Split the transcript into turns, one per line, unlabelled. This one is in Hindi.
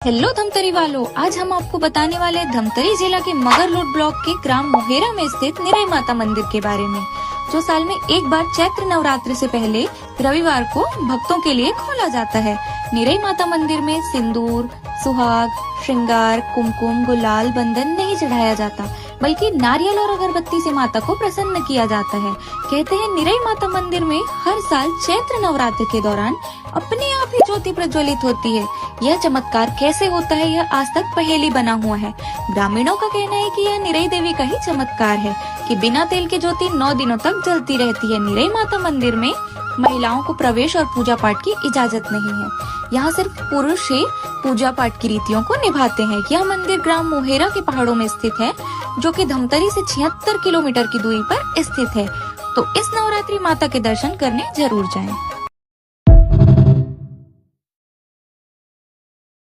हेलो धमतरी वालों, आज हम आपको बताने वाले हैं धमतरी जिला के मगरलोड ब्लॉक के ग्राम मोहेरा में स्थित निरई माता मंदिर के बारे में, जो साल में एक बार चैत्र नवरात्रि से पहले रविवार को भक्तों के लिए खोला जाता है। निरई माता मंदिर में सिंदूर, सुहाग, श्रृंगार, कुमकुम, गुलाल, बंधन नहीं चढ़ाया जाता, बल्कि नारियल और अगरबत्ती से माता को प्रसन्न किया जाता है। कहते हैं निरई माता मंदिर में हर साल चैत्र नवरात्र के दौरान अपने आप ही ज्योति प्रज्वलित होती है। यह चमत्कार कैसे होता है, यह आज तक पहेली बना हुआ है। ग्रामीणों का कहना है कि यह निरई देवी का ही चमत्कार है कि बिना तेल की ज्योति 9 दिनों तक जलती रहती है। निरई माता मंदिर में महिलाओं को प्रवेश और पूजा पाठ की इजाजत नहीं है। यहाँ सिर्फ पुरुष ही पूजा पाठ की रीतियों को निभाते हैं। यह मंदिर ग्राम मोहेरा के पहाड़ों में स्थित है, जो कि धमतरी से 76 किलोमीटर की दूरी पर स्थित है। तो इस नवरात्रि माता के दर्शन करने जरूर जाएं।